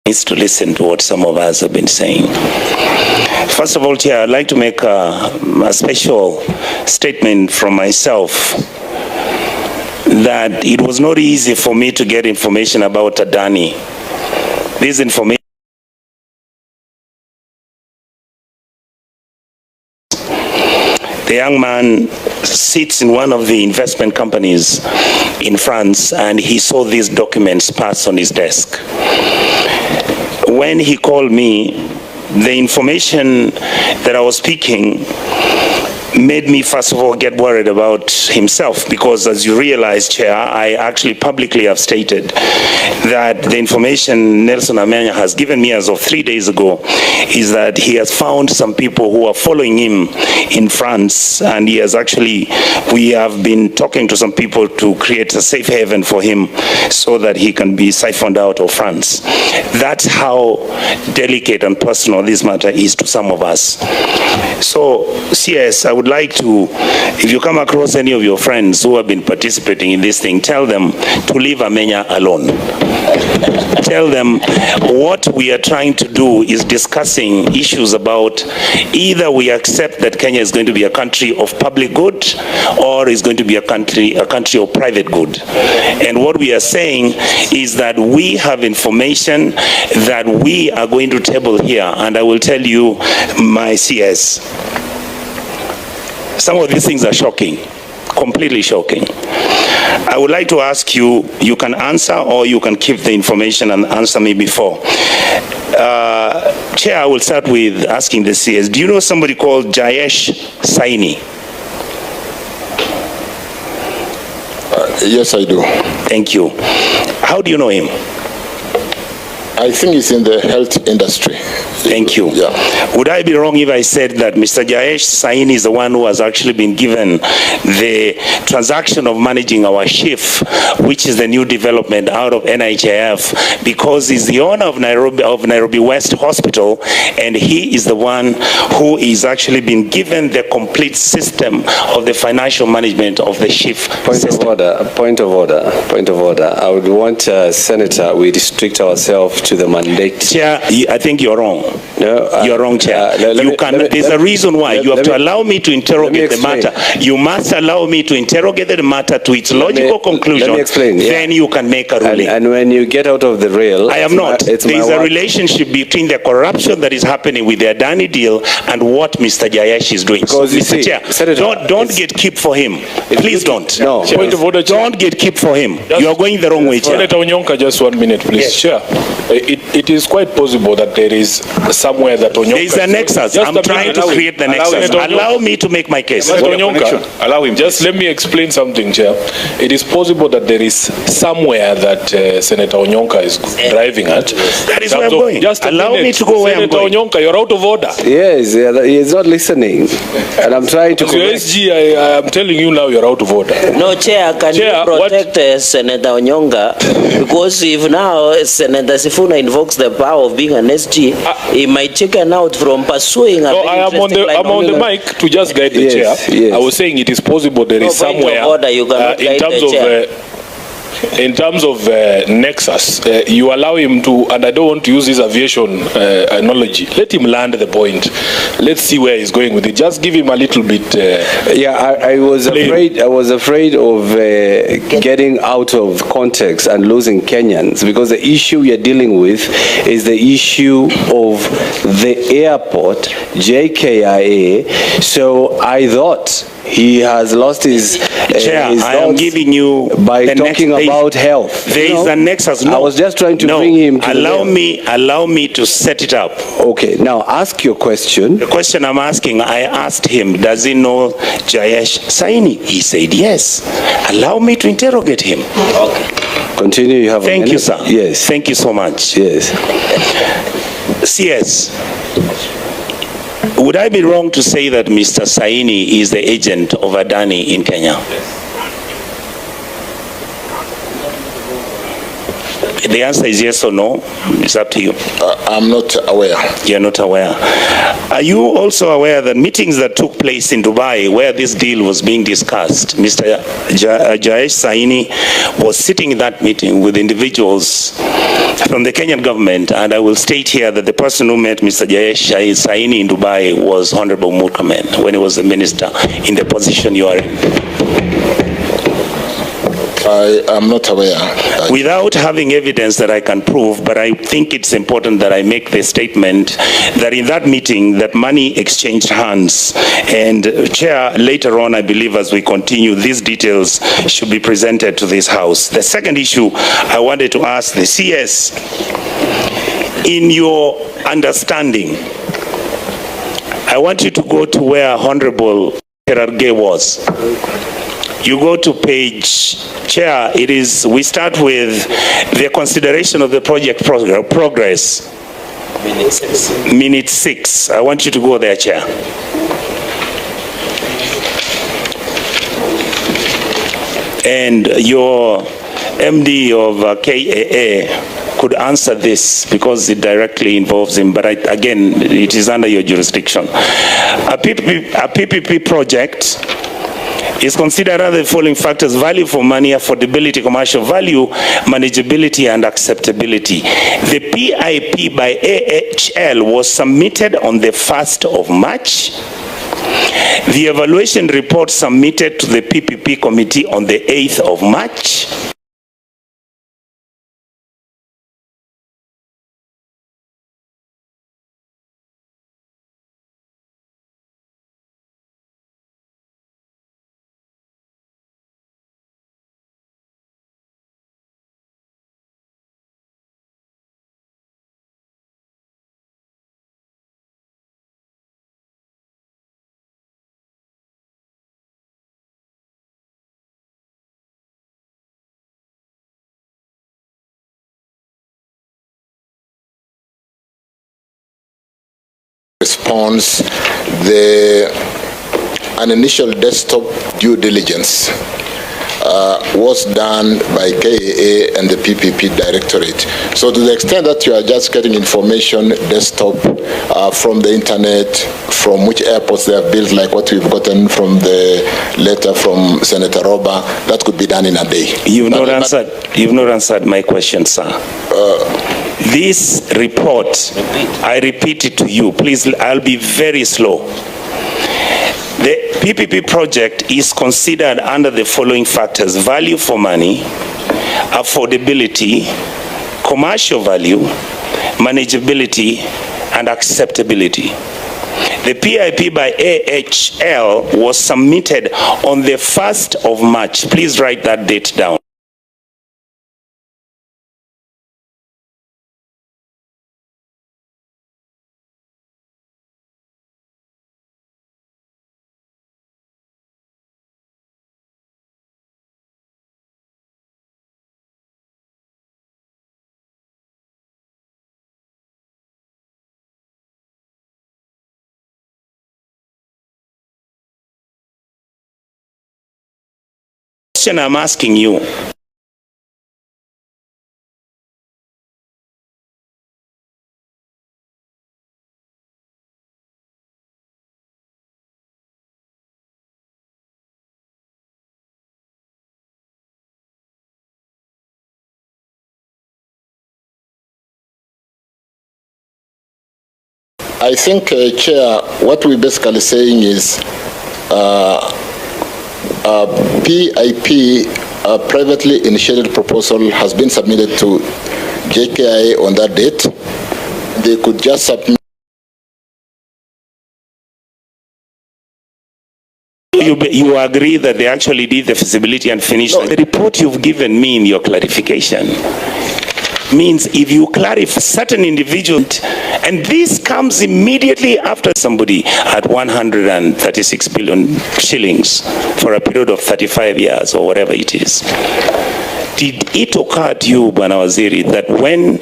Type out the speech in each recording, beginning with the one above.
needs to listen to what some of us have been saying. First of all, Chair, I'd like to make a special statement from myself that it was not easy for me to get information about Adani. This information the young man sits in one of the investment companies in France, and he saw these documents pass on his desk. When he called me, the information that I was speaking made me, first of all, get worried about himself, because as you realize, Chair, I actually publicly have stated that the information Nelson Amenya has given me as of 3 days ago is that he has found some people who are following him in France, and he has actually, we have been talking to some people to create a safe haven for him so that he can be siphoned out of France. That's how delicate and personal this matter is to some of us. So, CS, I would like to, if you come across any of your friends who have been participating in this thing, tell them to leave Amenya alone. Tell them what we are trying to do is discussing issues about either we accept that Kenya is going to be a country of public good or is going to be a country of private good. And what we are saying is that we have information that we are going to table here, and I will tell you, my CS, some of these things are shocking, completely shocking. I would like to ask you, you can answer or you can keep the information and answer me before. Chair, I will start with asking the CS. Do you know somebody called Jayesh Saini? Yes, I do. Thank you. How do you know him? I think he's in the health industry. Thank you. Yeah. Would I be wrong if I said that Mr. Jayesh Saini is the one who has actually been given the transaction of managing our SHIF, which is the new development out of NHIF, because he's the owner of Nairobi West Hospital, and he is the one who is actually been given the complete system of the financial management of the SHIF system. Point of order. I would want, Senator, we restrict ourselves to the mandate. Chair, I think you're wrong. No, you're wrong, Chair. There's a reason why. You have to allow me to interrogate the matter. You must allow me to interrogate the matter to its logical conclusion. Let me explain. Then you can make a ruling. And when you get out of the rail, I am not. There is a relationship between the corruption that is happening with the Adani deal and what Mr. Jayesh is doing. Because so, Mr. Chair, don't get keep for him. Please don't. No. Point of order, don't get keep for him. You are going the wrong way, Chair. Senator Onyonka, just 1 minute, please. Yes. Chair, it is quite possible that there is somewhere that Onyonka... There is a nexus. I'm trying to create the nexus. Allow me to make my case. Senator Onyonka, allow him. Just let me explain something, Chair. It is possible that there is somewhere that Senator Onyonka is driving at. That is where I'm going. Just allow me to go where I'm going. Senator Onyonka, you're out of order. Yes, he is not listening. And I'm trying to... Your SG, I am telling you now, you're out of order. No, Chair, can you protect Senator Onyonka? Because if now Senator Sifuna invokes the power of being an SG, he might chicken out from pursuing a I am on the mic to just guide the chair. Yes. I was saying it is possible there is somewhere order, you cannot guide the chair. In terms of nexus, you allow him to, and I don't want to use this aviation analogy, let him land the point. Let's see where he's going with it. Just give him a little bit. I was afraid of getting out of context and losing Kenyans, because the issue you're dealing with is the issue of the airport, Jkia. So I thought he has lost his Chair, I am giving you by talking about health. There is a nexus. No, I was just trying to bring him to allow me to set it up. Okay, now ask your question. The question I'm asking, I asked him, does he know Jayesh Saini? He said yes. Allow me to interrogate him. Okay. Continue, you have Thank you, sir. Yes. Thank you so much. Yes. CS. Would I be wrong to say that Mr. Saini is the agent of Adani in Kenya? The answer is yes or no. It's up to you. I'm not aware. You're not aware. Are you also aware that meetings that took place in Dubai where this deal was being discussed, Mr. Jayesh Saini was sitting in that meeting with individuals from the Kenyan government, and I will state here that the person who met Mr. Jayesh Saini in Dubai was Honorable Murkomen when he was the minister in the position you are in. I am not aware. Without having evidence that I can prove, but I think it's important that I make the statement that in that meeting that money exchanged hands. And Chair, later on, I believe as we continue, these details should be presented to this House. The second issue I wanted to ask the CS, in your understanding, I want you to go to where Honorable Kerarge was. You go to page, Chair, it is, we start with the consideration of the project progress. Minute 6. Minute 6. I want you to go there, Chair. And your MD of KAA could answer this because it directly involves him, but again, it is under your jurisdiction. A PPP project is considered under the following factors: value for money, affordability, commercial value, manageability, and acceptability. The PIP by AHL was submitted on the 1st of March. The evaluation report submitted to the PPP committee on the 8th of March. Response, an initial desktop due diligence was done by KAA and the PPP Directorate. So to the extent that you are just getting information desktop from the internet, from which airports they have built, like what we've gotten from the letter from Senator Roba, that could be done in a day. You've not answered my question, sir. This report, I repeat it to you, please, I'll be very slow. The PPP project is considered under the following factors: value for money, affordability, commercial value, manageability, and acceptability. The PIP by AHL was submitted on the 1st of March. Please write that date down. Question I'm asking you. I think, Chair, what we're basically saying is PIP, privately initiated proposal, has been submitted to Jkia on that date. They could just submit. You agree that they actually did the feasibility and finished? No. The report you've given me in your clarification means if you clarify certain individual, and this comes immediately after somebody had 136 billion shillings for a period of 35 years or whatever it is. Did it occur to you, Bwana Waziri, that when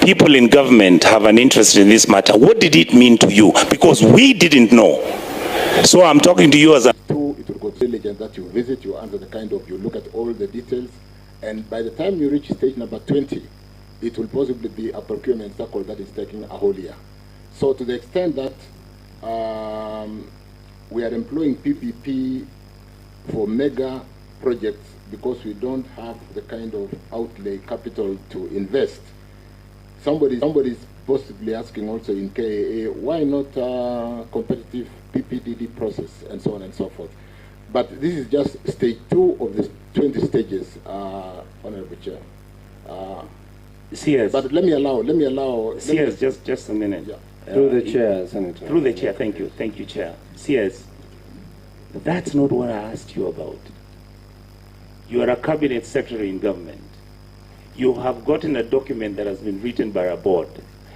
people in government have an interest in this matter, what did it mean to you? Because we didn't know. So I'm talking to you as a... It will go diligent that you visit, you answer the kind of, you look at all the details, and by the time you reach stage number 20, it will possibly be a procurement cycle that is taking a whole year. So to the extent that we are employing PPP for mega projects because we don't have the kind of outlay capital to invest, somebody's possibly asking also in KAA, why not competitive PPDD process and so on and so forth. But this is just stage 2 of the 20 stages, Honorable Chair. CS. But let me allow. CS, just a minute. Yeah. Through the chair, Senator. Through the chair, thank you, Chair. CS, that's not what I asked you about. You are a cabinet secretary in government. You have gotten a document that has been written by a board.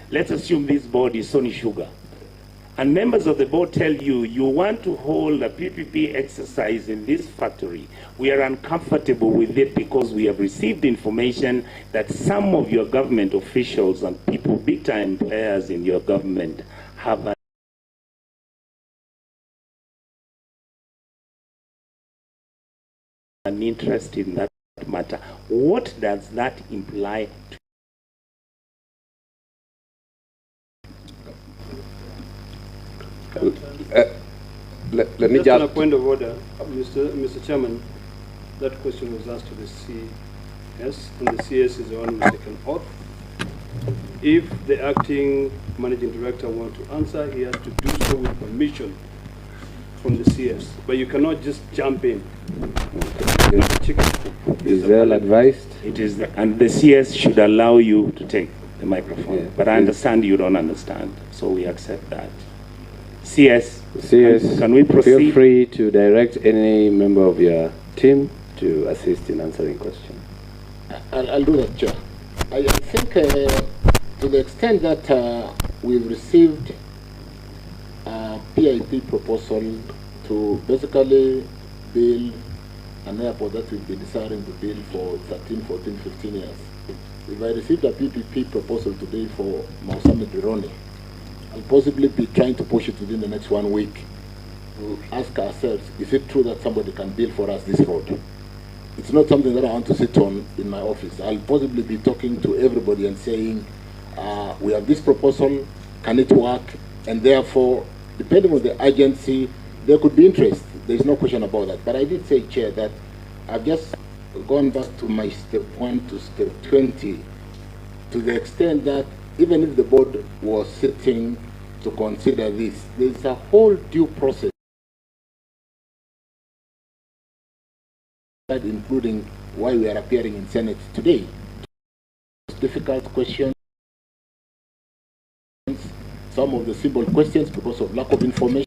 Let's assume this board is Sony Sugar. And members of the board tell you, you want to hold a PPP exercise in this factory. We are uncomfortable with it because we have received information that some of your government officials and people, big-time players in your government, have an interest in that matter. What does that imply? Let me just on a point of order, Mr. Chairman, that question was asked to the CS, and the CS is the one who has taken oath. If the acting managing director wants to answer, he has to do so with permission from the CS. But you cannot just jump in. Is well advised? It is, and the CS should allow you to take the microphone. Yeah. But I understand you don't understand, so we accept that. CS, can we proceed? Feel free to direct any member of your team to assist in answering questions. I'll do that, Chair. I think to the extent that we've received a PIP proposal to basically build an airport that we've been desiring to build for 13, 14, 15 years. If I received a PPP proposal today for Mausame Bironi, I'll possibly be trying to push it within the next 1 week to ask ourselves, is it true that somebody can build for us this road? It's not something that I want to sit on in my office. I'll possibly be talking to everybody and saying, we have this proposal, can it work? And therefore, depending on the agency, there could be interest. There's no question about that. But I did say, Chair, that I've just gone back to my step 1 to step 20 to the extent that even if the board was sitting to consider this, there's a whole due process, including why we are appearing in Senate today. Difficult questions, some of the simple questions because of lack of information.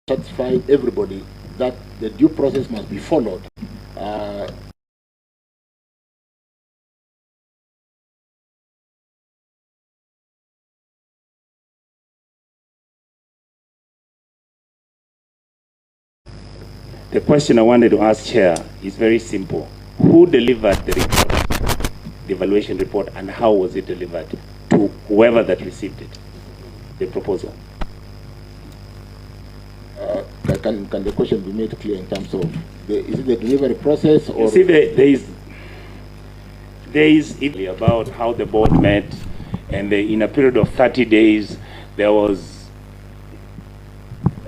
Satisfy everybody that the due process must be followed. The question I wanted to ask, Chair, is very simple. Who delivered the report, the evaluation report, and how was it delivered to whoever that received it, the proposal? Can the question be made clear in terms of, is it the delivery process? Or? You see, there is about how the board met, and in a period of 30 days, there was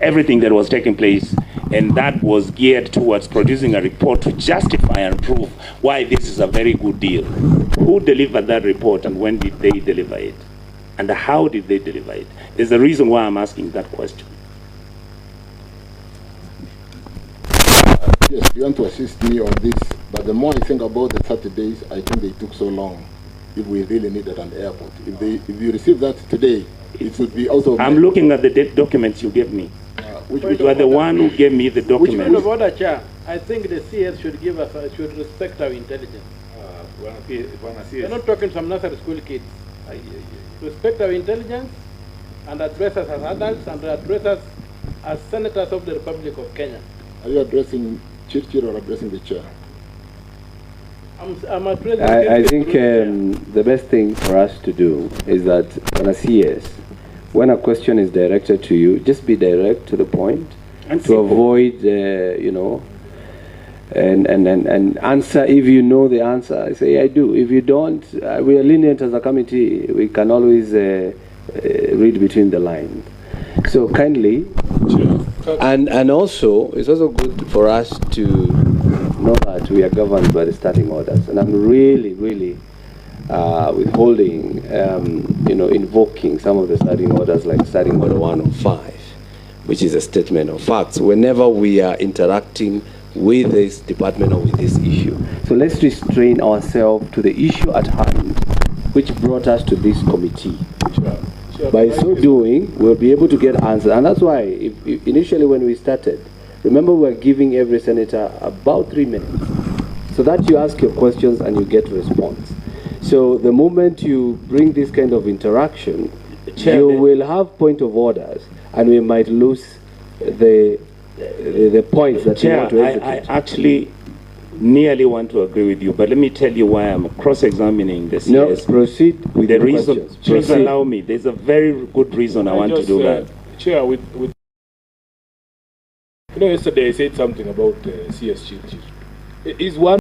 everything that was taking place, and that was geared towards producing a report to justify and prove why this is a very good deal. Who delivered that report, and when did they deliver it? And how did they deliver it? There's a reason why I'm asking that question. Yes, you want to assist me on this, but the more I think about the 30 days, I think they took so long if we really needed an airport. If you receive that today, it would be out of... I'm looking at the documents you gave me. You are the one who gave me the documents. Which point of order, Chair? I think the CS should give us, should respect our intelligence. We're not talking some nursery school kids. Respect our intelligence and address us as adults and address us as senators of the Republic of Kenya. Are you addressing Chirchir or addressing the chair? I'm addressing... I think the best thing for us to do is that on a CS, when a question is directed to you, just be direct to the point, And to simple. avoid, you know, and answer if you know the answer. I say, I do. If you don't, we are lenient as a committee. We can always read between the lines. So kindly, and also, it's also good for us to know that we are governed by the starting orders. And I'm really, really withholding, you know, invoking some of the starting orders, like starting order 105, which is a statement of facts, whenever we are interacting with this department or with this issue. So let's restrain ourselves to the issue at hand, which brought us to this committee. Sure. By so doing, we'll be able to get answers. And that's why, if initially when we started, remember we were giving every senator about 3 minutes, so that you ask your questions and you get response. So the moment you bring this kind of interaction, you will have point of orders, and we might lose the points that you want to execute. I actually nearly want to agree with you, but let me tell you why I'm cross-examining the CS. No, proceed with the the reason. questions. Please Proceed. allow me. There's a very good reason I want to do that. Chair, with you know, yesterday I said something about CS changes. Is one